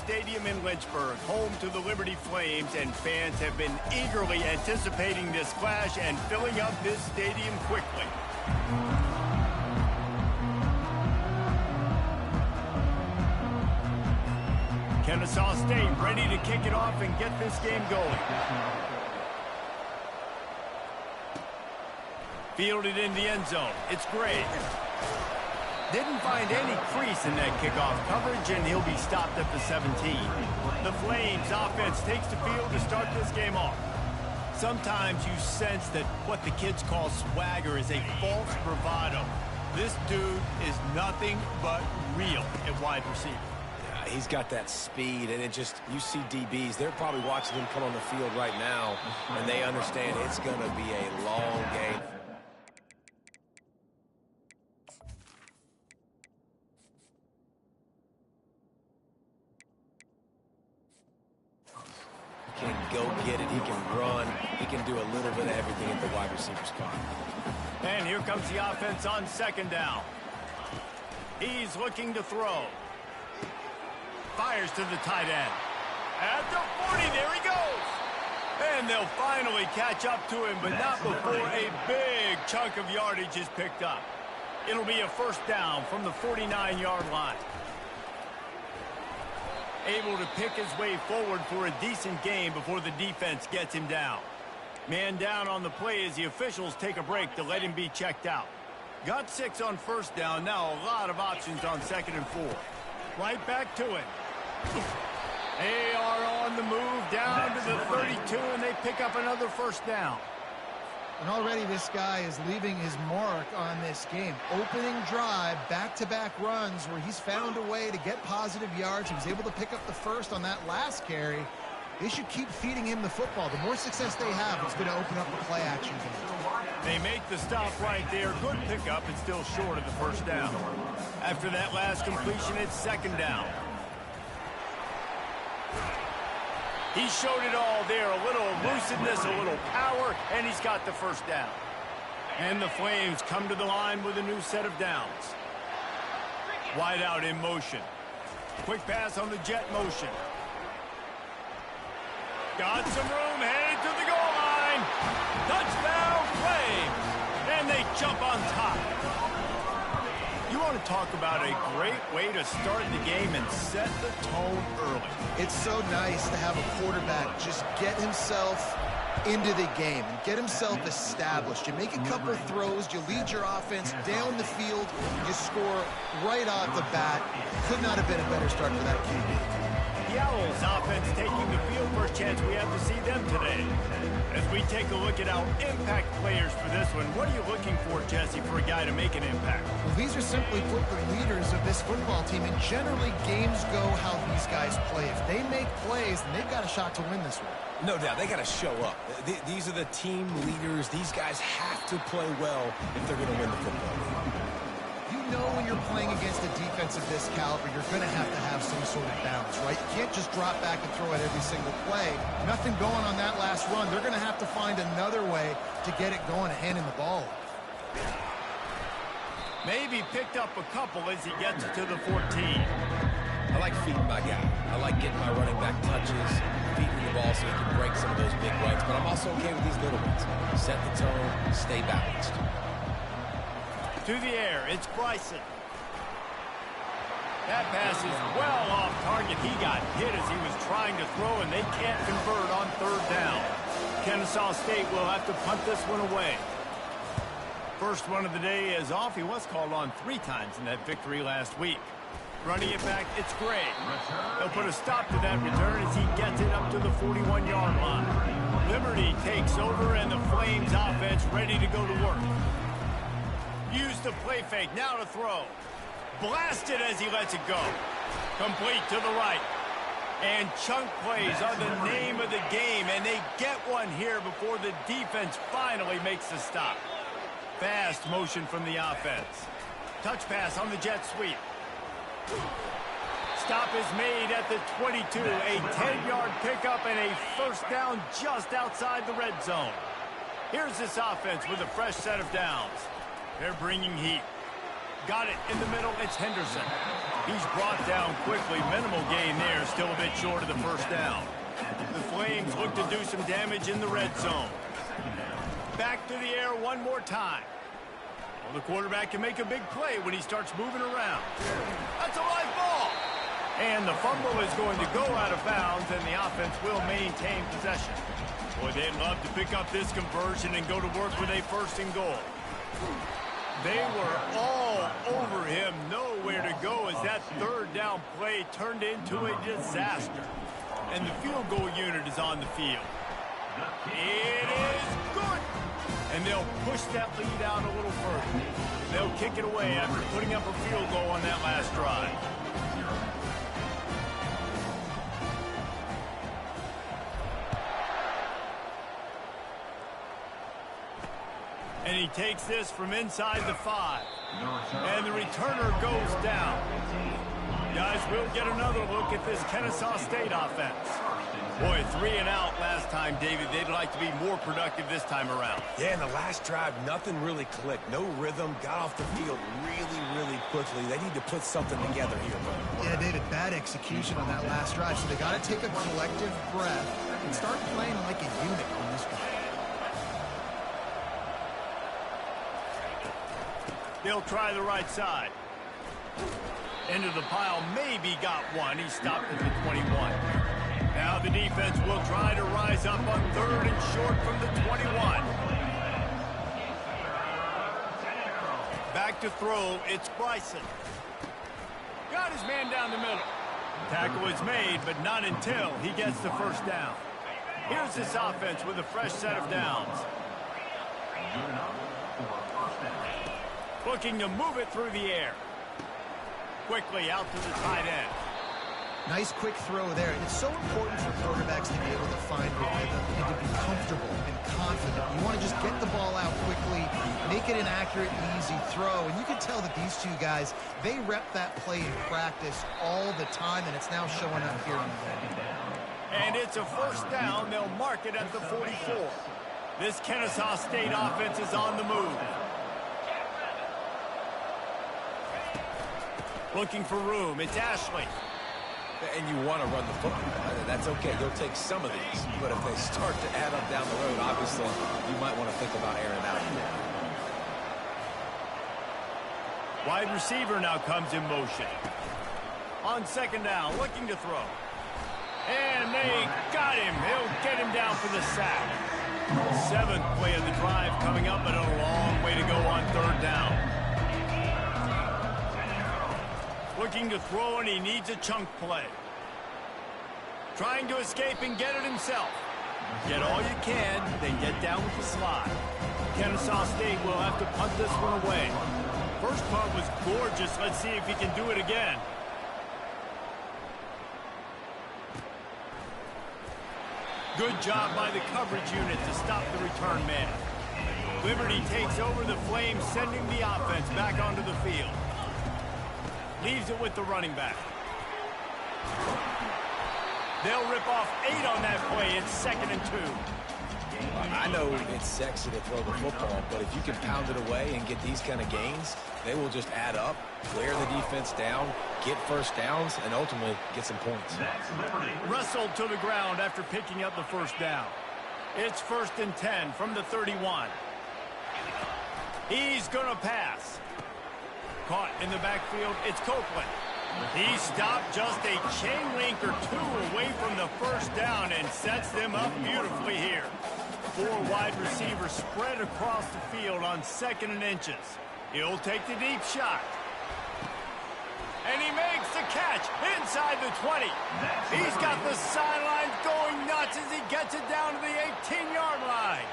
Stadium in Lynchburg, home to the Liberty Flames, and fans have been eagerly anticipating this clash and filling up this stadium quickly. Kennesaw State ready to kick it off and get this game going. Fielded in the end zone. It's Gray. Didn't find any crease in that kickoff coverage, and he'll be stopped at the 17. The Flames offense takes the field to start this game off. Sometimes you sense that what the kids call swagger is a false bravado. This dude is nothing but real at wide receiver. Yeah, he's got that speed, and you see DBs, they're probably watching him come on the field right now, and they understand it's going to be a long game. He can go get it, he can run, he can do a little bit of everything at the wide receiver spot. And here comes the offense on second down. He's looking to throw. Fires to the tight end. At the 40, there he goes. And they'll finally catch up to him, but not before a big chunk of yardage is picked up. It'll be a first down from the 49-yard line. Able to pick his way forward for a decent gain before the defense gets him down. Man down on the play as the officials take a break to let him be checked out. Got 6 on first down, now a lot of options on 2nd and 4. Right back to him. They are on the move down to the 32, and they pick up another first down. And already this guy is leaving his mark on this game. Opening drive, back-to-back runs where he's found a way to get positive yards. He was able to pick up the first on that last carry. They should keep feeding him the football. The more success they have, it's going to open up the play-action game. They make the stop right there. Good pickup, and still short of the first down. After that last completion, it's 2nd down. He showed it all there, a little elusiveness, a little power, and he's got the first down. And the Flames come to the line with a new set of downs. Wide out in motion. Quick pass on the jet motion. Got some room, headed to the goal line. Touchdown, Flames! And they jump on top. You want to talk about a great way to start the game and set the tone early. It's so nice to have a quarterback just get himself into the game and get himself established. You make a couple of throws, you lead your offense down the field, you score right off the bat. Could not have been a better start for that QB. The Owls offense taking the field. First chance we have to see them today. As we take a look at our impact players for this one, what are you looking for, Jesse, for a guy to make an impact? Well, these are simply put the leaders of this football team, and generally games go how these guys play. If they make plays, then they've got a shot to win this one. No doubt, they got to show up. These are the team leaders. These guys have to play well if they're going to win the football game. You know when you're playing against a defense of this caliber, you're going to have some sort of balance, right? You can't just drop back and throw it every single play. Nothing going on that last run. They're going to have to find another way to get it going and handing the ball. Maybe picked up a couple as he gets to the 14. I like feeding my guy. I like getting my running back touches, feeding the ball so he can break some of those big runs, but I'm also okay with these little ones. Set the tone, stay balanced. To the air, it's Bryson. That pass is well off target. He got hit as he was trying to throw, and they can't convert on 3rd down. Kennesaw State will have to punt this one away. First one of the day is off. He was called on 3 times in that victory last week. Running it back, it's Gray. They'll put a stop to that return as he gets it up to the 41-yard line. Liberty takes over, and the Flames offense ready to go to work. Use the play fake, now to throw. Blasted as he lets it go. Complete to the right. And chunk plays are the name of the game, and they get one here before the defense finally makes the stop. Fast motion from the offense. Touch pass on the jet sweep. Stop is made at the 22. A 10-yard pickup and a first down just outside the red zone. Here's this offense with a fresh set of downs. They're bringing heat. Got it in the middle. It's Henderson. He's brought down quickly. Minimal gain there. Still a bit short of the first down. The Flames look to do some damage in the red zone. Back to the air one more time. Well, the quarterback can make a big play when he starts moving around. That's a live ball. And the fumble is going to go out of bounds, and the offense will maintain possession. Boy, they'd love to pick up this conversion and go to work with a first and goal. They were all over him, nowhere to go as that third down play turned into a disaster. And the field goal unit is on the field. It is good. And they'll push that lead out a little further. They'll kick it away after putting up a field goal on that last drive. And he takes this from inside the 5. And the returner goes down. Guys, we'll get another look at this Kennesaw State offense. Boy, 3 and out last time, David. They'd like to be more productive this time around. Yeah, in the last drive, nothing really clicked. No rhythm, got off the field really quickly. They need to put something together here, bro. Yeah, David, bad execution on that last drive. So they got to take a collective breath and start playing like a unit on this one. They'll try the right side. Into the pile, maybe got one. He stopped at the 21. Now the defense will try to rise up on 3rd and short from the 21. Back to throw, it's Bryson. Got his man down the middle. Tackle is made, but not until he gets the first down. Here's this offense with a fresh set of downs. Looking to move it through the air. Quickly out to the tight end. Nice quick throw there. It's so important for quarterbacks to be able to find a rhythm and to be comfortable and confident. You want to just get the ball out quickly, make it an accurate, easy throw. And you can tell that these two guys, they rep that play in practice all the time, and it's now showing up here in the game. And it's a first down. They'll mark it at the 44. This Kennesaw State offense is on the move. Looking for room. It's Ashley. And you want to run the football. That's okay. You'll take some of these. But if they start to add up down the road, obviously, you might want to think about airing out. Wide receiver now comes in motion. On second down, looking to throw. And they got him. They'll get him down for the sack. 7th play of the drive coming up, but a long way to go on 3rd down. Looking to throw, and he needs a chunk play. Trying to escape and get it himself. Get all you can, then get down with the slide. Kennesaw State will have to punt this one away. First punt was gorgeous. Let's see if he can do it again. Good job by the coverage unit to stop the return man. Liberty takes over the Flames, sending the offense back onto the field. Leaves it with the running back. They'll rip off 8 on that play. It's 2nd and 2. I know it's sexy to throw the football, but if you can pound it away and get these kind of gains, they will just add up, wear the defense down, get first downs, and ultimately get some points. Wrestled to the ground after picking up the first down. It's 1st and 10 from the 31. He's going to pass. Caught in the backfield, it's Copeland. He stopped just a chain link or 2 away from the first down and sets them up beautifully here. 4 wide receivers spread across the field on 2nd and inches. He'll take the deep shot. And he makes the catch inside the 20. He's got the sidelines going nuts as he gets it down to the 18-yard line.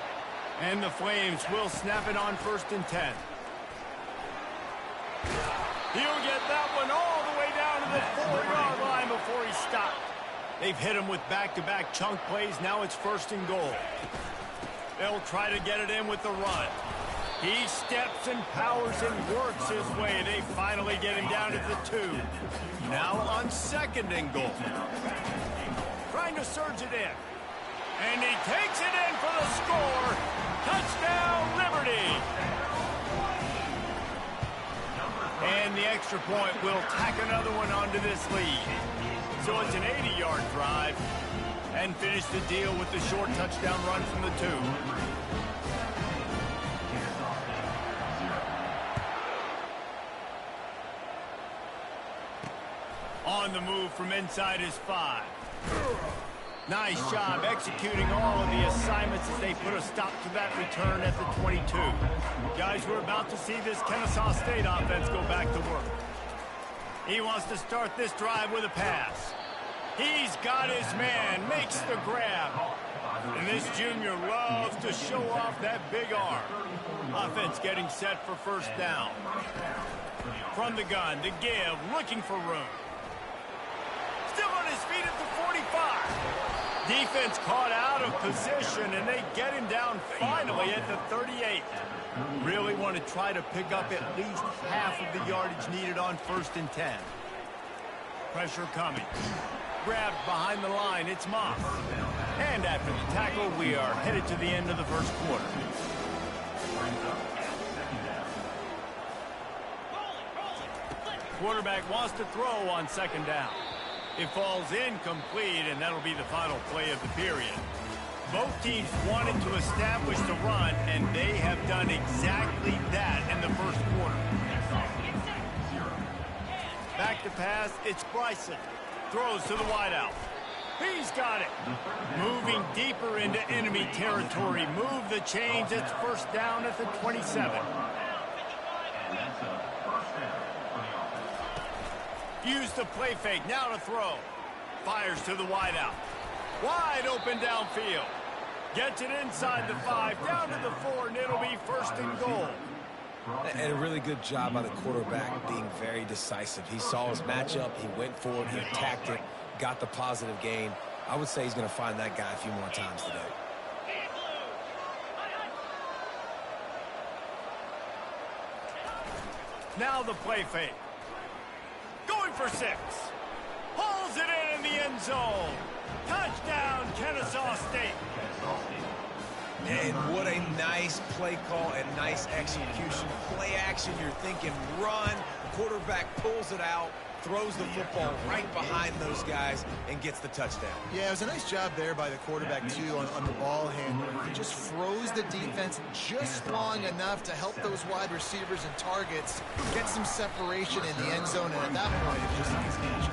And the Flames will snap it on 1st and 10. He'll get that one all the way down to the 4-yard line before he stopped. They've hit him with back-to-back chunk plays. Now it's 1st and goal. They'll try to get it in with the run. He steps and powers and works his way. They finally get him down to the 2. Now on 2nd and goal. Trying to surge it in. And he takes it in for the score. Touchdown, Liberty. And the extra point will tack another one onto this lead. So it's an 80-yard drive. And finish the deal with the short touchdown run from the 2. On the move from inside his 5. Nice job executing all of the assignments as they put a stop to that return at the 22. Guys, we're about to see this Kennesaw State offense go back to work. He wants to start this drive with a pass. He's got his man, makes the grab. And this junior loves to show off that big arm. Offense getting set for first down. From the gun, the give, looking for room. Still on his feet at the 45. Defense caught out of position, and they get him down finally at the 38. Really want to try to pick up at least half of the yardage needed on 1st and 10. Pressure coming. Grabbed behind the line, it's Moss. And after the tackle, we are headed to the end of the first quarter. Quarterback wants to throw on 2nd down. It falls incomplete, and that'll be the final play of the period. Both teams wanted to establish the run, and they have done exactly that in the first quarter. Back to pass, it's Bryson. Throws to the wideout. He's got it. Moving deeper into enemy territory. Move the chains. It's first down at the 27. Use the play fake. Now to throw. Fires to the wideout. Wide open downfield. Gets it inside the 5. Down to the 4, and it'll be 1st and goal. And a really good job by the quarterback being very decisive. He saw his matchup, he went for it, he attacked it, got the positive gain. I would say he's going to find that guy a few more times today. Now the play fake. Going for 6. Hauls it in the end zone. Touchdown, Kennesaw State. And what a nice play call and nice execution. Play action, you're thinking run. Quarterback pulls it out, throws the football right behind those guys, and gets the touchdown. Yeah, it was a nice job there by the quarterback, too, on the ball handler. He just froze the defense just long enough to help those wide receivers and targets get some separation in the end zone, and at that point, it just easy.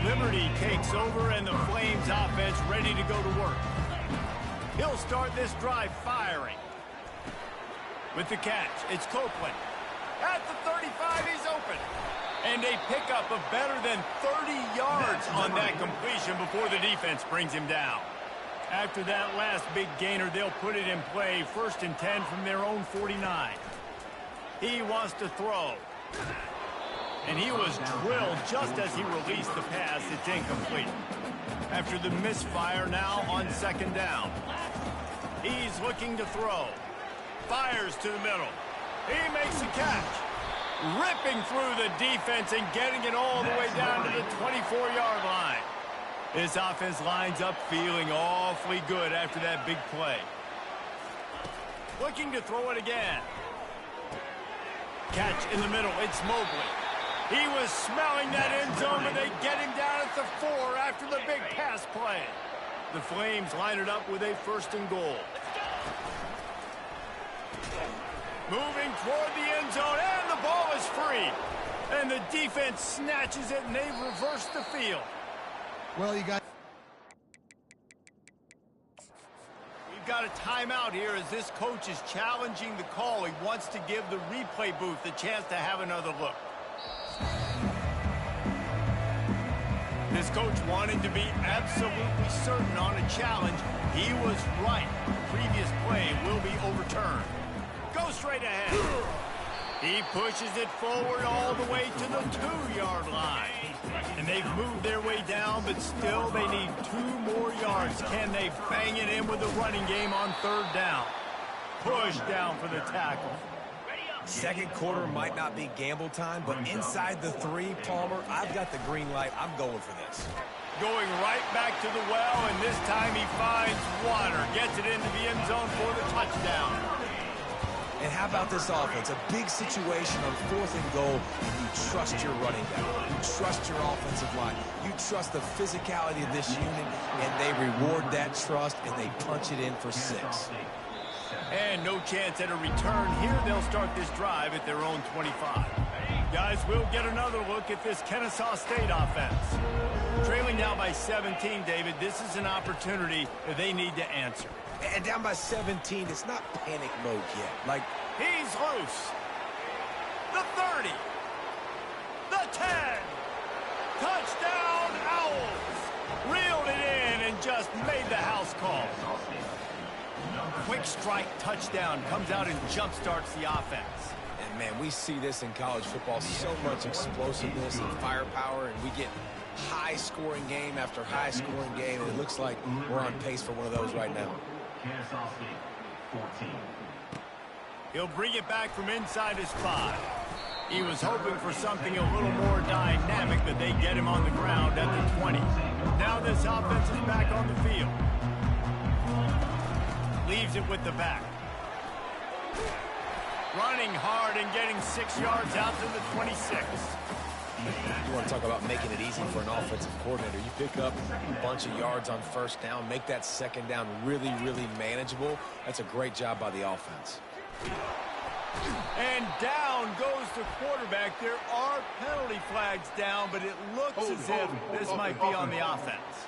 Liberty takes over, and the Flames offense ready to go to work. He'll start this drive firing. With the catch, it's Copeland. At the 35, he's open. And a pickup of better than 30 yards on that completion before the defense brings him down. After that last big gainer, they'll put it in play. 1st and 10 from their own 49. He wants to throw. And he was drilled just as he released the pass. It's incomplete. After the misfire, now on 2nd down. He's looking to throw. Fires to the middle. He makes a catch. Ripping through the defense and getting it all the way down to the 24-yard line. This offense lines up feeling awfully good after that big play. Looking to throw it again. Catch in the middle. It's Mobley. He was smelling that end zone, but they get him down at the 4 after the big pass play. The Flames line it up with a 1st and goal. Moving toward the end zone, and the ball is free. And the defense snatches it, and they reverse the field. Well, you got... We've got a timeout here as this coach is challenging the call. He wants to give the replay booth the chance to have another look. This coach wanted to be absolutely certain on a challenge. He was right. The previous play will be overturned. Go straight ahead. He pushes it forward all the way to the 2-yard line. And they've moved their way down, but still they need 2 more yards. Can they bang it in with the running game on 3rd down? Push down for the tackle. Second quarter might not be gamble time, but inside the 3, Palmer, I've got the green light. I'm going for this. Going right back to the well, and this time he finds water. Gets it into the end zone for the touchdown. And how about this offense? A big situation on 4th and goal, and you trust your running back. You trust your offensive line. You trust the physicality of this unit, and they reward that trust, and they punch it in for 6. And no chance at a return here. They'll start this drive at their own 25. Guys, we'll get another look at this Kennesaw State offense. Trailing now by 17, David. This is an opportunity that they need to answer. And down by 17, it's not panic mode yet. Like, he's loose. The 30. The 10. Touchdown, Owls. Reeled it in and just made the house call. Quick strike touchdown comes out and jump-starts the offense. And, man, we see this in college football, so much explosiveness and firepower, and we get high-scoring game after high-scoring game, and it looks like we're on pace for one of those right now. He'll bring it back from inside his 5. He was hoping for something a little more dynamic, but they get him on the ground at the 20. Now this offense is back on the field. Leaves it with the back. Running hard and getting 6 yards out to the 26. You want to talk about making it easy for an offensive coordinator. You pick up a bunch of yards on 1st down, make that 2nd down really, really manageable. That's a great job by the offense. And down goes the quarterback. There are penalty flags down, but it looks as if this might be on the offense.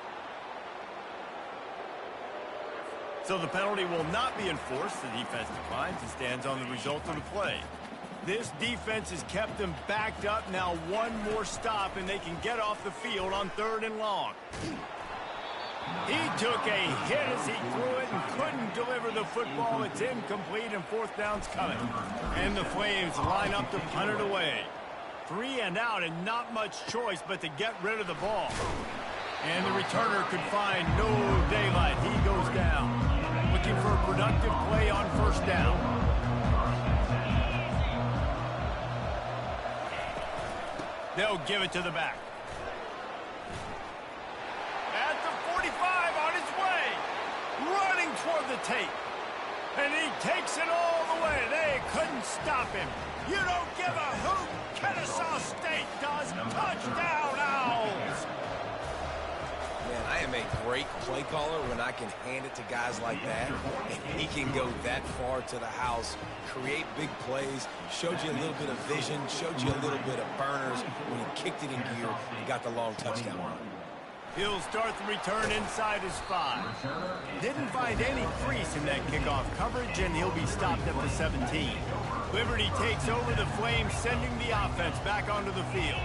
So the penalty will not be enforced. The defense declines and stands on the result of the play. This defense has kept them backed up. Now one more stop, and they can get off the field on 3rd and long. He took a hit as he threw it and couldn't deliver the football. It's incomplete, and 4th down's coming. And the Flames line up to punt it away. 3 and out, and not much choice but to get rid of the ball. And the returner could find no daylight. He goes down. Looking for a productive play on 1st down. They'll give it to the back. At the 45, on his way. Running toward the tape. And he takes it all the way. They couldn't stop him. You don't give a hoot. Kennesaw State does. Touchdown, Owls. Man, I am a great play caller when I can hand it to guys like that, and he can go that far to the house, create big plays, showed you a little bit of vision, showed you a little bit of burners when he kicked it in gear and got the long touchdown run. He'll start the return inside his 5. Didn't find any crease in that kickoff coverage, and he'll be stopped at the 17. Liberty takes over the Flames, sending the offense back onto the field.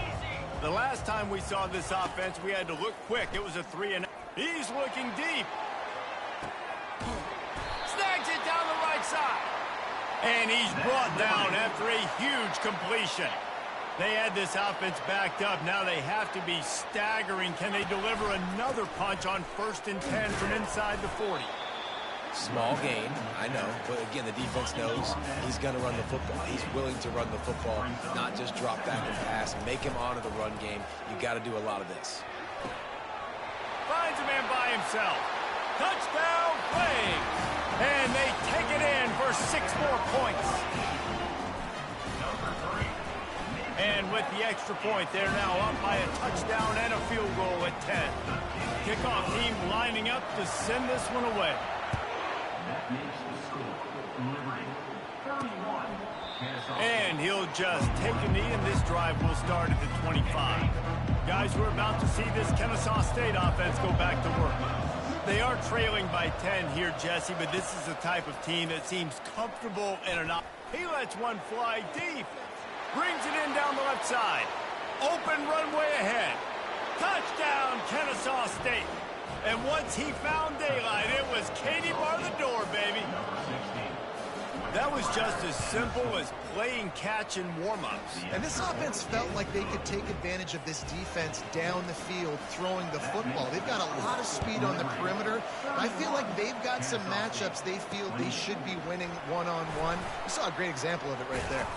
The last time we saw this offense, we had to look quick. It was a 3 and he's looking deep. Snags it down the right side. And he's brought down after a huge completion. They had this offense backed up. Now they have to be staggering. Can they deliver another punch on 1st and 10 from inside the 40? Small gain, I know, but again, the defense knows he's going to run the football. He's willing to run the football, not just drop back and pass, make him honor the run game. You got to do a lot of this. Finds a man by himself. Touchdown, Flames! And they take it in for 6 more points. And with the extra point, they're now up by a touchdown and a field goal at 10. Kickoff team lining up to send this one away. And he'll just take a knee, and this drive will start at the 25. Guys, we're about to see this Kennesaw State offense go back to work. They are trailing by 10 here, Jesse, but this is the type of team that seems comfortable in an op. He lets one fly deep. Brings it in down the left side. Open runway ahead. Touchdown, Kennesaw State. And once he found daylight, it was Katie bar the door, baby. That was just as simple as playing catch in warm-ups. And this offense felt like they could take advantage of this defense down the field, throwing the football. They've got a lot of speed on the perimeter. I feel like they've got some matchups they feel they should be winning one-on-one. We saw a great example of it right there.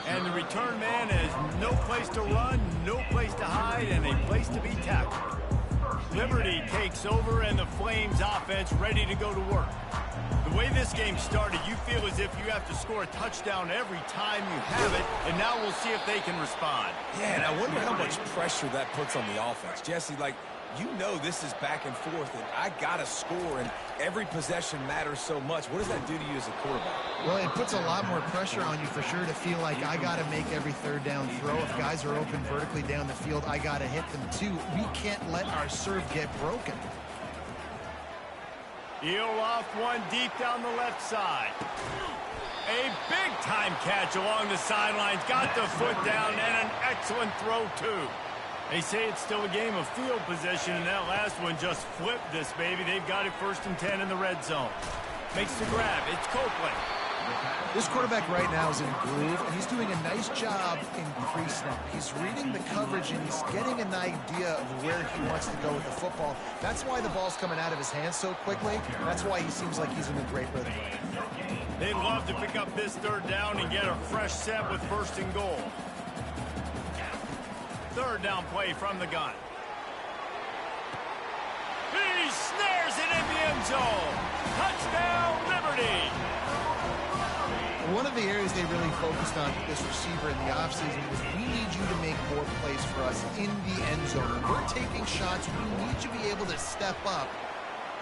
And the return man has no place to run, no place to hide, and a place to be tackled. Liberty takes over, and the Flames offense ready to go to work. The way this game started, you feel as if you have to score a touchdown every time you have it, and now we'll see if they can respond. Yeah, and I wonder how much pressure that puts on the offense. Jesse, like, you know this is back and forth, and I got to score, and every possession matters so much. What does that do to you as a quarterback? Well, it puts a lot more pressure on you for sure to feel like I got to make every third down throw. If guys are open vertically down the field, I got to hit them too. We can't let our serve get broken. He'll off one deep down the left side. A big-time catch along the sidelines. Got the foot down, and an excellent throw, too. They say it's still a game of field position, and that last one just flipped this baby. They've got it 1st and 10 in the red zone. Makes the grab. It's Copeland. This quarterback right now is in a groove, and he's doing a nice job in pre-snap. He's reading the coverage, and he's getting an idea of where he wants to go with the football. That's why the ball's coming out of his hands so quickly. That's why he seems like he's in a great rhythm. They'd love to pick up this third down and get a fresh set with 1st and goal. Third down play from the gun. He snares it in the end zone. Touchdown, Liberty. One of the areas they really focused on with this receiver in the offseason was we need you to make more plays for us in the end zone. When we're taking shots, we need you to be able to step up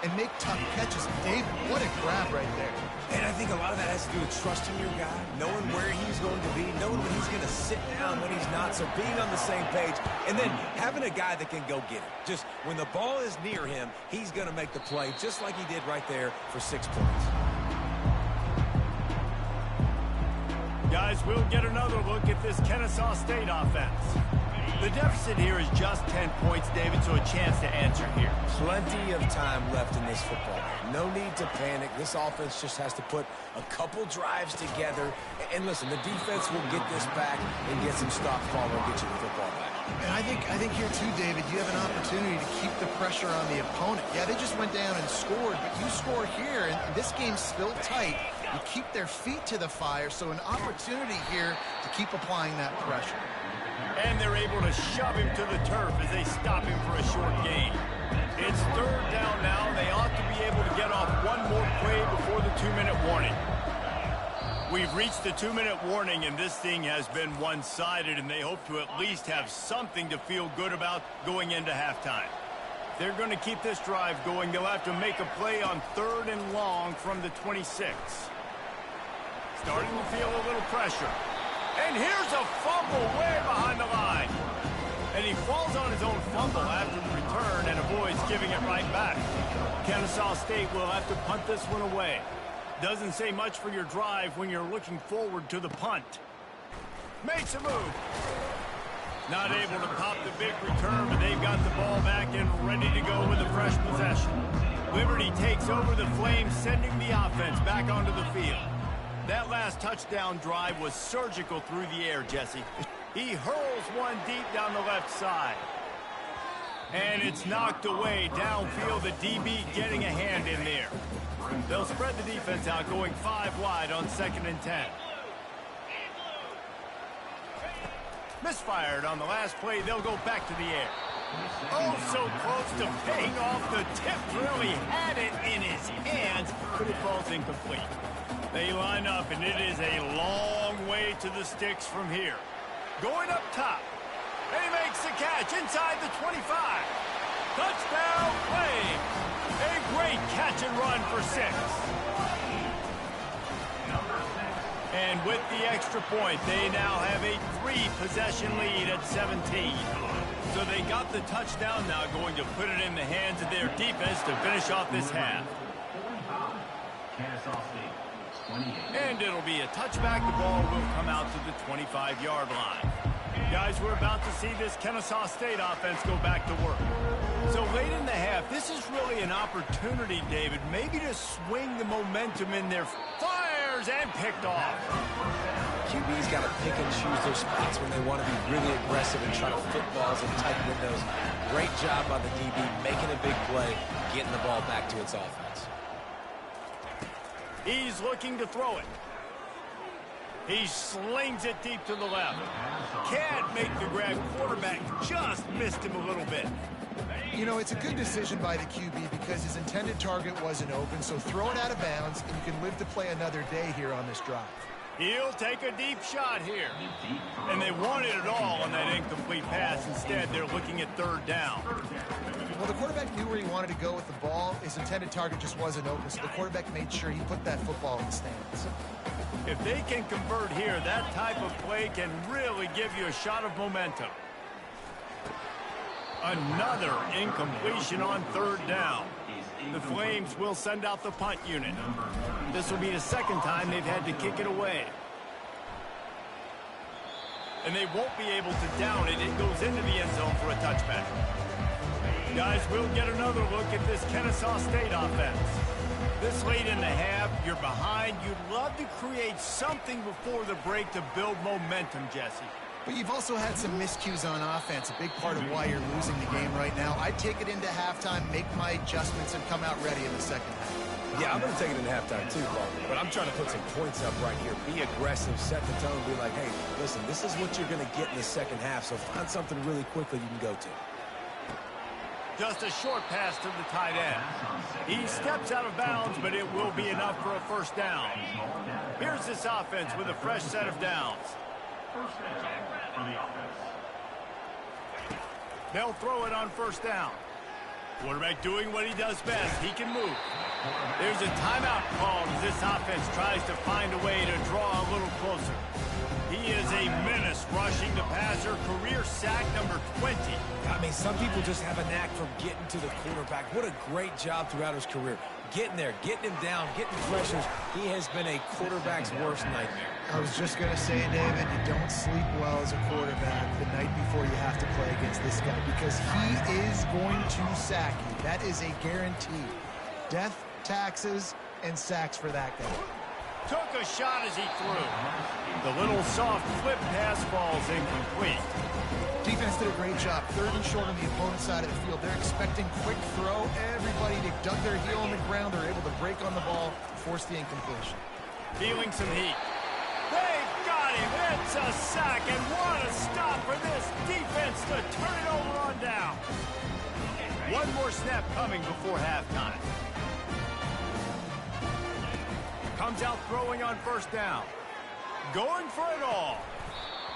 and make tough catches. David, what a grab right there. And I think a lot of that has to do with trusting your guy, knowing where he's going to be, knowing when he's going to sit down, when he's not, so being on the same page, and then having a guy that can go get it. Just when the ball is near him, he's going to make the play, just like he did right there for 6 points. Guys, we'll get another look at this Kennesaw State offense. The deficit here is just 10 points, David, so a chance to answer here. Plenty of time left in this football game. No need to panic. This offense just has to put a couple drives together. And listen, the defense will get this back and get some stop call and get you the football back. And I think here too, David, you have an opportunity to keep the pressure on the opponent. Yeah, they just went down and scored, but you score here, and this game's still tight. You keep their feet to the fire, so an opportunity here to keep applying that pressure. And they're able to shove him to the turf as they stop him for a short gain. It's third down now. They ought to be able to get off one more play before the 2-minute warning. We've reached the 2-minute warning, and this thing has been one-sided, and they hope to at least have something to feel good about going into halftime. They're going to keep this drive going. They'll have to make a play on 3rd and long from the 26. Starting to feel a little pressure. And here's a fumble way behind the line. And he falls on his own fumble after the return and avoids giving it right back. Kennesaw State will have to punt this one away. Doesn't say much for your drive when you're looking forward to the punt. Makes a move. Not able to pop the big return, but they've got the ball back and ready to go with a fresh possession. Liberty takes over the Flames, sending the offense back onto the field. That last touchdown drive was surgical through the air, Jesse. He hurls one deep down the left side. And it's knocked away downfield, the DB getting a hand in there. They'll spread the defense out, going 5 wide on 2nd and 10. Misfired on the last play. They'll go back to the air. Oh, so close to paying off the tip drill. He had it in his hands, but it falls incomplete. They line up, and it is a long way to the sticks from here. Going up top. And he makes the catch inside the 25. Touchdown play. A great catch and run for 6. And with the extra point, they now have a 3-possession lead at 17. So they got the touchdown, now going to put it in the hands of their defense to finish off this half. And it'll be a touchback. The ball will come out to the 25-yard line. Guys, we're about to see this Kennesaw State offense go back to work. So late in the half, this is really an opportunity, David, maybe to swing the momentum in their fires and picked off. QB's got to pick and choose their spots when they want to be really aggressive and try to fit balls in tight windows. Great job by the DB making a big play, getting the ball back to its offense. He's looking to throw it. He slings it deep to the left. Can't make the grab. Quarterback just missed him a little bit. You know, it's a good decision by the QB because his intended target wasn't open, so throw it out of bounds, and you can live to play another day here on this drive. He'll take a deep shot here. And they wanted it all on that incomplete pass. Instead, they're looking at third down. Well, the quarterback knew where he wanted to go with the ball. His intended target just wasn't open, so the quarterback made sure he put that football in the stands. If they can convert here, that type of play can really give you a shot of momentum. Another incompletion on third down. The Flames will send out the punt unit. This will be the second time they've had to kick it away. And they won't be able to down it. It goes into the end zone for a touchback. Guys, we'll get another look at this Kennesaw State offense. This late in the half, you're behind. You'd love to create something before the break to build momentum, Jesse. But you've also had some miscues on offense, a big part of why you're losing the game right now. I'd take it into halftime, make my adjustments, and come out ready in the second half. Yeah, I'm going to take it into halftime too, Paul. But I'm trying to put some points up right here. Be aggressive, set the tone, be like, hey, listen, this is what you're going to get in the second half, so find something really quickly you can go to. Just a short pass to the tight end. He steps out of bounds, but it will be enough for a first down. Here's this offense with a fresh set of downs. They'll throw it on first down. Quarterback doing what he does best. He can move. There's a timeout called as this offense tries to find a way to draw a little closer. He is a menace rushing the passer. Career sack number 20. I mean, some people just have a knack for getting to the quarterback. What a great job throughout his career. Getting there, getting him down, getting pressures. He has been a quarterback's worst nightmare. I was just going to say, David, you don't sleep well as a quarterback the night before you have to play against this guy because he is going to sack you. That is a guarantee. Death, taxes, and sacks for that guy. Took a shot as he threw. The little soft flip pass falls incomplete. Defense did a great job. Third and short on the opponent's side of the field. They're expecting quick throw. Everybody, they dug their heel on the ground. They're able to break on the ball, force the incompletion. Feeling some heat. They've got him. It's a sack, and what a stop for this defense to turn it over on down. One more snap coming before halftime. Comes out throwing on first down. Going for it all.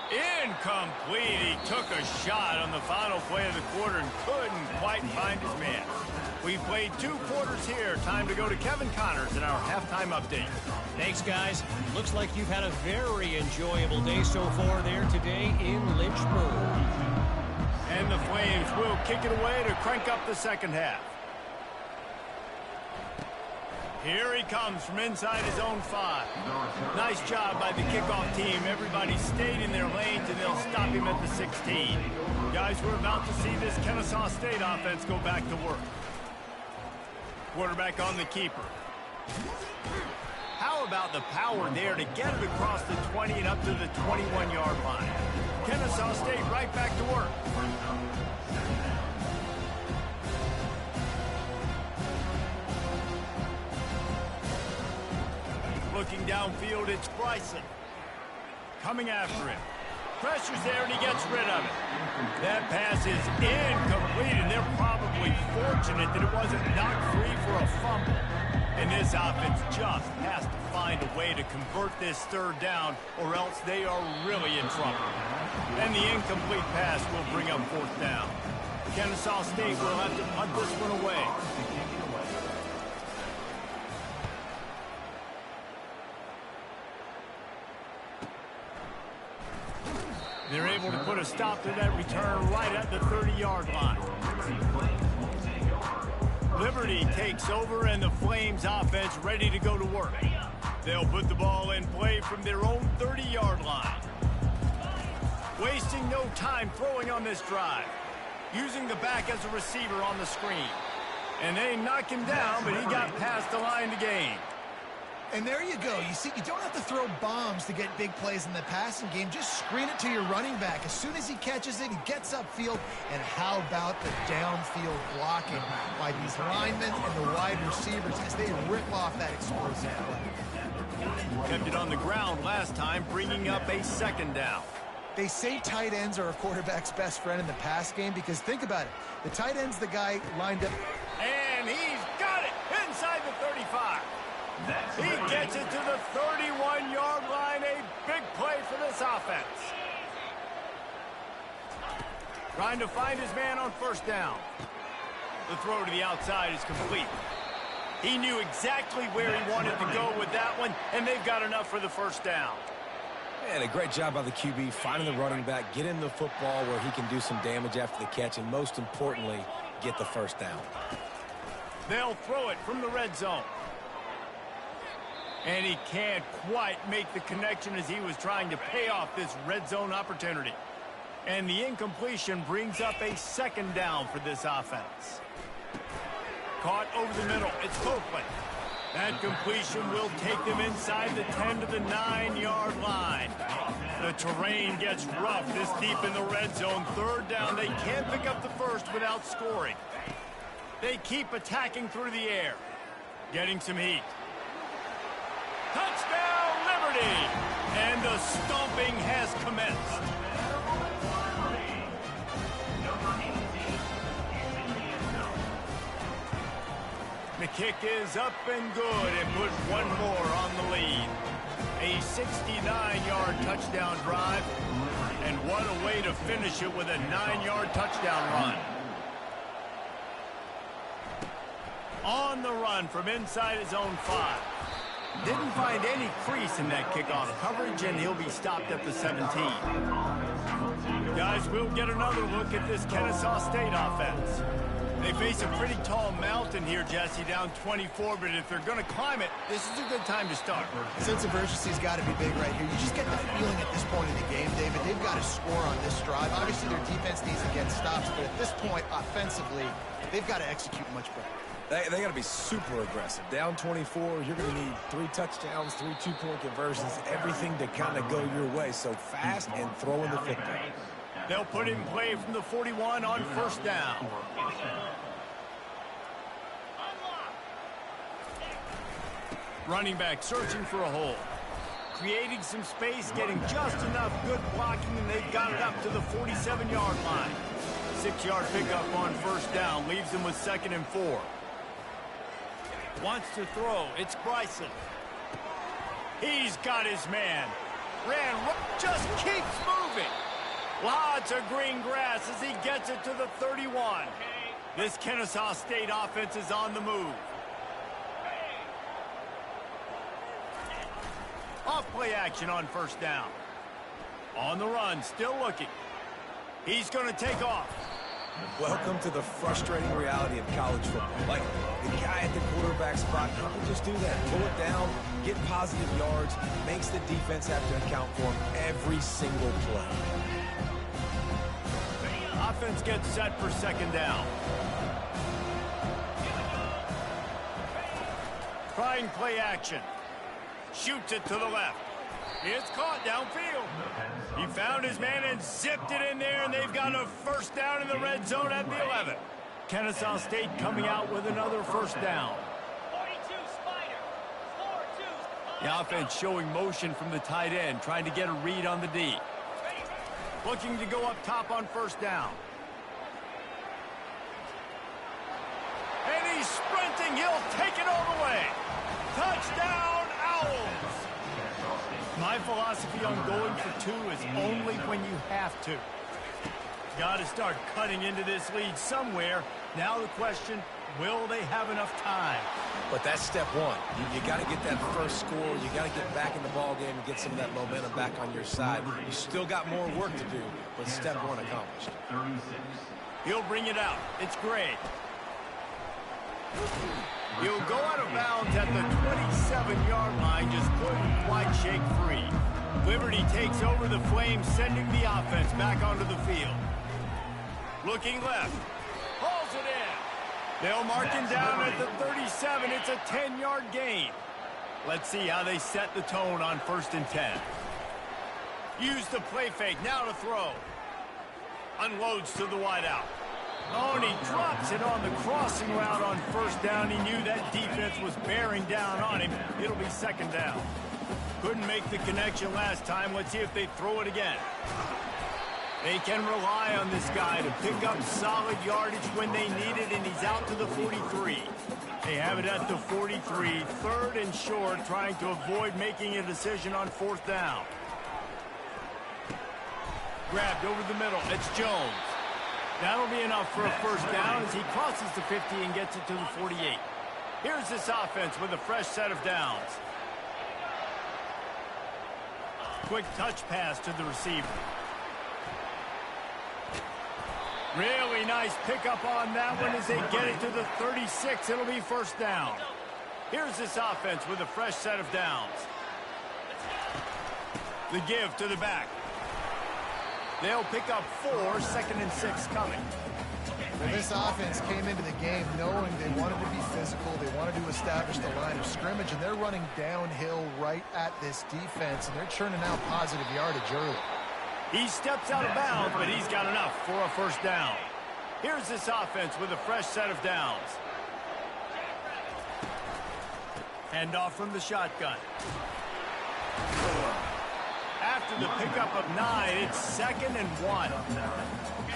Incomplete. He took a shot on the final play of the quarter and couldn't quite find his man. We've played 2 quarters here. Time to go to Kevin Connors in our halftime update. Thanks, guys. Looks like you've had a very enjoyable day so far there today in Lynchburg. And the Flames will kick it away to crank up the second half. Here he comes from inside his own 5. Nice job by the kickoff team. Everybody stayed in their lanes, and they'll stop him at the 16. Guys, we're about to see this Kennesaw State offense go back to work. Quarterback on the keeper. How about the power there to get it across the 20 and up to the 21-yard line? Kennesaw State right back to work. Looking downfield, it's Bryson. Coming after him. Pressure's there, and he gets rid of it. That pass is incomplete, and they're probably fortunate that it wasn't knocked free for a fumble. And this offense just has to find a way to convert this third down, or else they are really in trouble. And the incomplete pass will bring up fourth down. Kennesaw State will have to punt this one away. They're able to put a stop to that return right at the 30-yard line. Liberty takes over, and the Flames offense ready to go to work. They'll put the ball in play from their own 30-yard line. Wasting no time throwing on this drive. Using the back as a receiver on the screen. And they knock him down, but he got past the line to gain. And there you go. You see, you don't have to throw bombs to get big plays in the passing game. Just screen it to your running back. As soon as he catches it, he gets upfield. And how about the downfield blocking by these linemen and the wide receivers as they rip off that explosive play. Kept it on the ground last time, bringing up a second down. They say tight ends are a quarterback's best friend in the pass game because think about it. The tight end's the guy lined up. And he's got it inside the 35. He gets it to the 31-yard line. A big play for this offense. Trying to find his man on first down. The throw to the outside is complete. He knew exactly where he wanted to go with that one, and they've got enough for the first down. And a great job by the QB finding the running back, getting the football where he can do some damage after the catch, and most importantly, get the first down. They'll throw it from the red zone. And he can't quite make the connection as he was trying to pay off this red zone opportunity. And the incompletion brings up a second down for this offense. Caught over the middle. It's Copeland. That completion will take them inside the 10 to the 9-yard line. The terrain gets rough this deep in the red zone. Third down. They can't pick up the first without scoring. They keep attacking through the air. Getting some heat. Touchdown, Liberty! And the stomping has commenced. The kick is up and good and put one more on the lead. A 69-yard touchdown drive. And what a way to finish it with a 9-yard touchdown run. On the run from inside his own 5. Didn't find any crease in that kickoff coverage, and he'll be stopped at the 17. Guys, we'll get another look at this Kennesaw State offense. They face a pretty tall mountain here, Jesse, down 24, but if they're going to climb it, this is a good time to start. The sense of urgency's got to be big right here. You just get that feeling at this point in the game, David. They've got to score on this drive. Obviously, their defense needs to get stops, but at this point, offensively, they've got to execute much better. They got to be super aggressive. Down 24, you're going to need 3 touchdowns, 3 two-point conversions, everything to kind of go your way. So fast and throwing the football. They'll put in play from the 41 on first down. Running back searching for a hole. Creating some space, getting just enough good blocking, and they've got it up to the 47-yard line. 6-yard pickup on first down leaves them with 2nd and 4. Wants to throw. It's Bryson. He's got his man. Just keeps moving. Lots of green grass as he gets it to the 31. This Kennesaw State offense is on the move. Off play action on first down. On the run, still looking. He's going to take off. Welcome to the frustrating reality of college football. Like, the guy at the quarterback spot, he can just do that. Pull it down, get positive yards, makes the defense have to account for him every single play. Offense gets set for 2nd down. Trying play action. Shoots it to the left. It's caught downfield. He found his man and zipped it in there, and they've got a first down in the red zone at the 11. Kennesaw State coming out with another first down. 42 Spider. 4-2. The offense showing motion from the tight end, trying to get a read on the D. Looking to go up top on first down. And he's sprinting. He'll take it all the way. Touchdown, Owls. My philosophy on going for 2 is only when you have to. Got to start cutting into this lead somewhere. Now the question, will they have enough time? But that's step 1. You got to get that first score. You got to get back in the ball game and get some of that momentum back on your side. You still got more work to do, but step 1 accomplished. He'll bring it out. It's Gray. He'll go out of bounds at the 27-yard line, just couldn't quite shake free. Liberty takes over the Flames, sending the offense back onto the field. Looking left. Hauls it in. They'll mark him down at the 37. It's a 10-yard gain. Let's see how they set the tone on 1st and 10. Use the play fake. Now to throw. Unloads to the wideout. Oh, and he drops it on the crossing route on first down. He knew that defense was bearing down on him. It'll be 2nd down. Couldn't make the connection last time. Let's see if they throw it again. They can rely on this guy to pick up solid yardage when they need it, and he's out to the 43. They have it at the 43, third and short, trying to avoid making a decision on fourth down. Grabbed over the middle. It's Jones. That'll be enough for a first down as he crosses the 50 and gets it to the 48. Here's this offense with a fresh set of downs. Quick touch pass to the receiver. Really nice pickup on that one as they get it to the 36. It'll be first down. Here's this offense with a fresh set of downs. The give to the back. They'll pick up 4, second and 6 coming. Well, this offense came into the game knowing they wanted to be physical, they wanted to establish the line of scrimmage, and they're running downhill right at this defense, and they're churning out positive yardage early. He steps out of bounds, but he's got enough for a first down. Here's this offense with a fresh set of downs. Hand off from the shotgun. After the pickup of 9, it's 2nd and 1.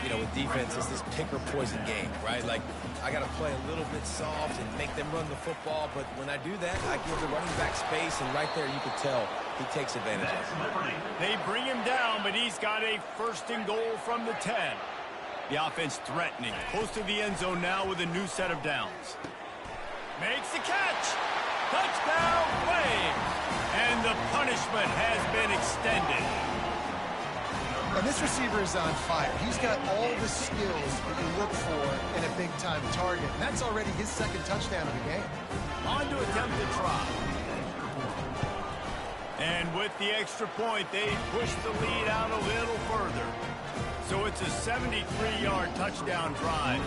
You know, with defense, it's this pick-or-poison game, right? Like, I got to play a little bit soft and make them run the football, but when I do that, I give the running back space, and right there you can tell he takes advantage of it. They bring him down, but he's got a first and goal from the 10. The offense threatening, close to the end zone now with a new set of downs. Makes the catch! Touchdown, Flames! And the punishment has been extended. And this receiver is on fire. He's got all the skills that you look for in a big-time target. And that's already his 2nd touchdown of the game. On to attempt the try. And with the extra point, they push the lead out a little further. So it's a 73-yard touchdown drive.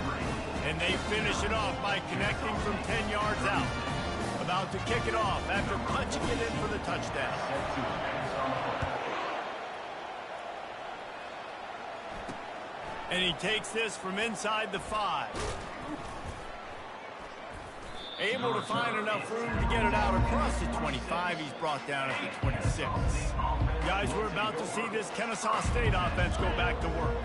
And they finish it off by connecting from 10 yards out. About to kick it off after punching it in for the touchdown. And he takes this from inside the 5. Able to find enough room to get it out across the 25. He's brought down at the 26. Guys, we're about to see this Kennesaw State offense go back to work.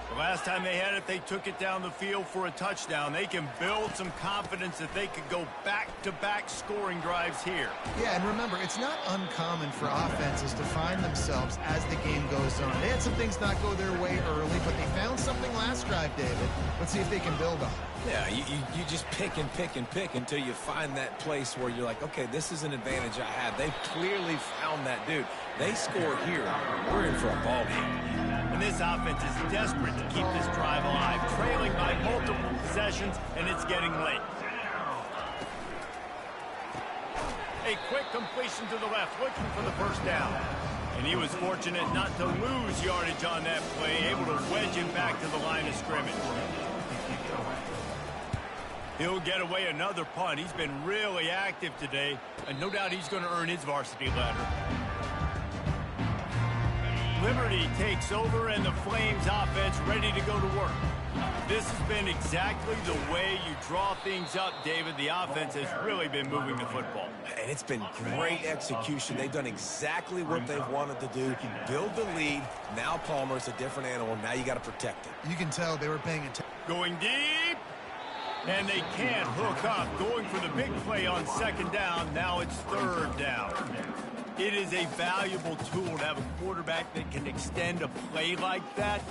The last time they had it, they took it down the field for a touchdown. They can build some confidence that they could go back-to-back scoring drives here. Yeah, and remember, it's not uncommon for offenses to find themselves as the game goes on. They had some things not go their way early, but they found something last drive, David. Let's see if they can build on it. Yeah, you just pick and pick and pick until you find that place where you're like, okay, this is an advantage I have. They've clearly found that dude. They score here, we're in for a ball game. And this offense is desperate to keep this drive alive, trailing by multiple possessions, and it's getting late. A quick completion to the left, looking for the first down. And he was fortunate not to lose yardage on that play, able to wedge him back to the line of scrimmage. He'll get away another punt. He's been really active today, and no doubt he's going to earn his varsity letter. Liberty takes over, and the Flames offense ready to go to work. This has been exactly the way you draw things up, David. The offense has really been moving the football. And it's been great execution. They've done exactly what they've wanted to do. Build the lead. Now Palmer's a different animal. Now you got to protect it. You can tell they were paying attention. Going deep. And they can't hook up. Going for the big play on 2nd down. Now it's 3rd down. It is a valuable tool to have a quarterback that can extend a play like that.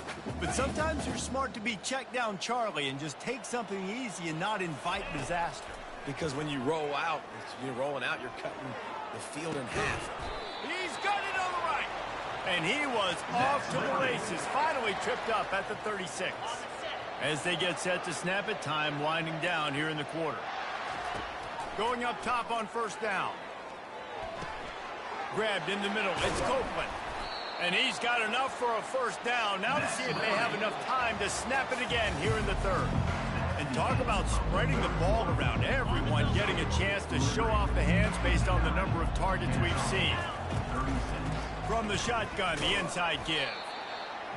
But sometimes you're smart to be check down Charlie and just take something easy and not invite disaster. Because when you roll out, you're rolling out, you're cutting the field in half. He's got it on the right. And he was off to the races. Finally tripped up at the 36. As they get set to snap it, time winding down here in the quarter. Going up top on 1st down. Grabbed in the middle. It's Copeland. And he's got enough for a 1st down. Now to see if they have enough time to snap it again here in the 3rd. And talk about spreading the ball around. Everyone getting a chance to show off the hands based on the number of targets we've seen. From the shotgun, the inside give.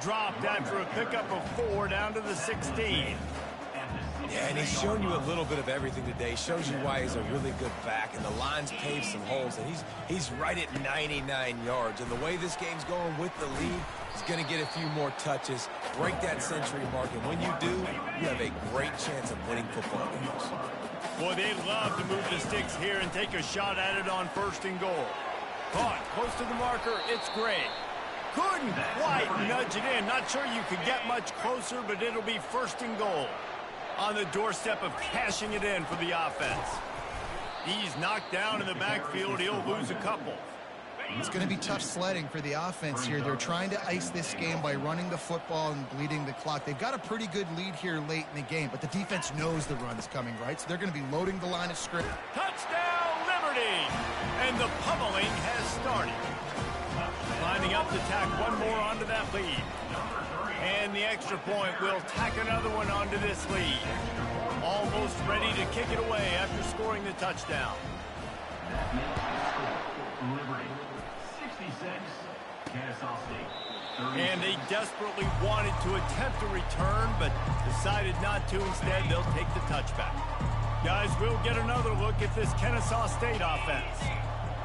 Dropped after a pickup of 4 down to the 16. Yeah, and he's shown you a little bit of everything today. Shows you why he's a really good back, and the line's paved some holes, and he's right at 99 yards. And the way this game's going with the lead, he's going to get a few more touches, break that century mark, and when you do, you have a great chance of winning football games. Boy, they love to move the sticks here and take a shot at it on 1st and goal. Caught close to the marker, it's Gray. Couldn't quite nudge it in. Not sure you could get much closer, but it'll be 1st and goal. On the doorstep of cashing it in for the offense. He's knocked down in the backfield. He'll lose a couple. It's going to be tough sledding for the offense here. They're trying to ice this game by running the football and bleeding the clock. They've got a pretty good lead here late in the game, but the defense knows the run's coming, right? So they're going to be loading the line of scrimmage. Touchdown, Liberty! And the pummeling has started. Lining up to tack one more onto that lead. And the extra point will tack another one onto this lead. Almost ready to kick it away after scoring the touchdown. Liberty, 66, Kennesaw State. And they desperately wanted to attempt a return, but decided not to. Instead, they'll take the touchback. Guys, we'll get another look at this Kennesaw State offense.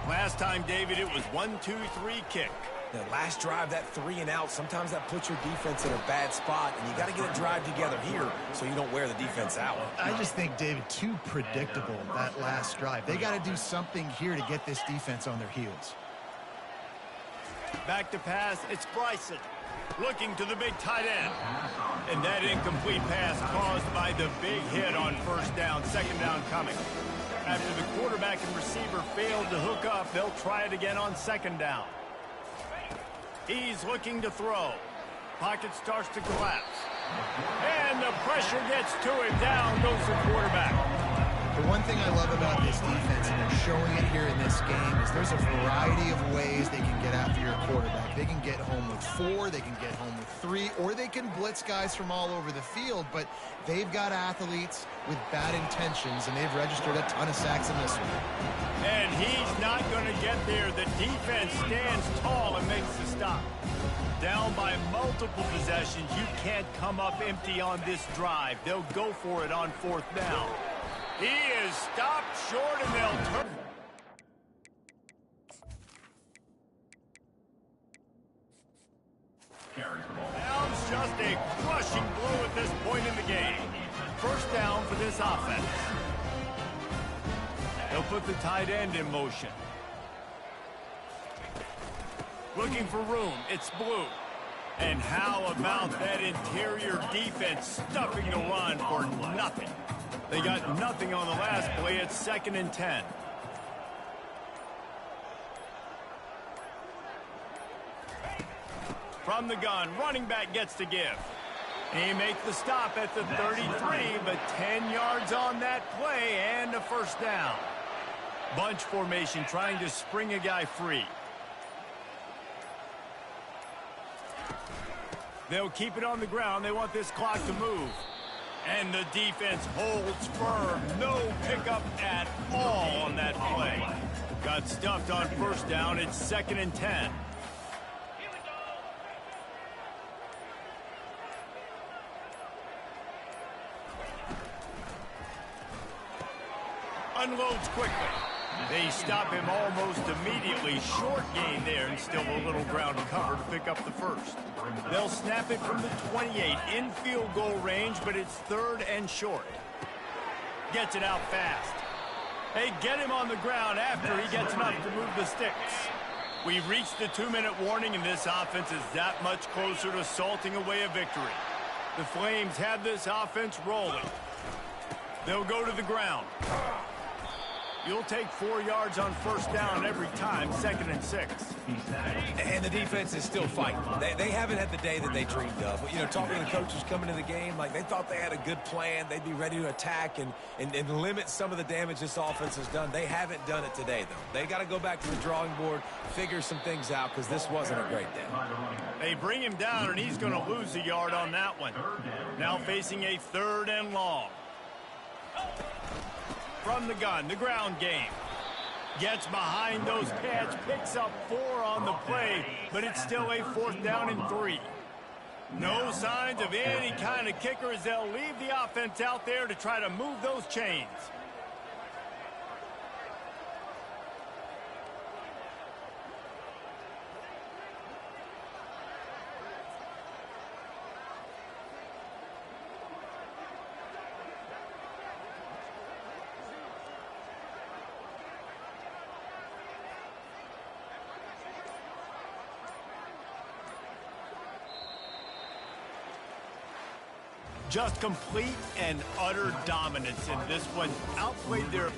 Last time, David, it was 1-2-3 kick. The last drive, that 3 and out, sometimes that puts your defense in a bad spot, and you got to get a drive together here so you don't wear the defense out. I just think, David, too predictable, that last drive. They got to do something here to get this defense on their heels. Back to pass, it's Bryson. Looking to the big tight end. And that incomplete pass caused by the big hit on 1st down, 2nd down coming. After the quarterback and receiver failed to hook up, they'll try it again on 2nd down. He's looking to throw. Pocket starts to collapse. And the pressure gets to him. Down goes the quarterback. The one thing I love about this defense, and they're showing it here in this game, is there's a variety of ways they can get after your quarterback. They can get home with 4, they can get home with 3, or they can blitz guys from all over the field, but they've got athletes with bad intentions, and they've registered a ton of sacks in this one. And he's not going to get there. The defense stands tall and makes the stop. Down by multiple possessions, you can't come up empty on this drive. They'll go for it on 4th down. He is stopped short, and they'll turn. Down's just a crushing blow at this point in the game. 1st down for this offense. They'll put the tight end in motion. Looking for room. It's Blue. And how about that interior defense stuffing the run for nothing? They got nothing on the last play. It's 2nd and 10. From the gun, running back gets to give. He makes the stop at the 33, but 10 yards on that play and a 1st down. Bunch formation trying to spring a guy free. They'll keep it on the ground. They want this clock to move. And the defense holds firm. No pickup at all on that play. Got stuffed on 1st down. It's 2nd and 10. Unloads quickly. They stop him almost immediately. Short gain there, and still a little ground to cover to pick up the 1st. They'll snap it from the 28 in field goal range, but it's 3rd and short. Gets it out fast. They get him on the ground after he gets enough to move the sticks. We've reached the 2-minute warning, and this offense is that much closer to salting away a victory. The Flames have this offense rolling. They'll go to the ground. You'll take 4 yards on 1st down every time, 2nd and 6. And the defense is still fighting. They haven't had the day that they dreamed of. You know, talking to the coaches coming to the game, like they thought they had a good plan. They'd be ready to attack and limit some of the damage this offense has done. They haven't done it today, though. They got to go back to the drawing board, figure some things out, because this wasn't a great day. They bring him down, and he's going to lose a yard on that one. Now facing a 3rd and long. From the gun, the ground game. Gets behind those pads, picks up 4 on the play, but it's still a 4th down and 3. No signs of any kind of kicker as they'll leave the offense out there to try to move those chains. Just complete and utter dominance in this one. Outplayed their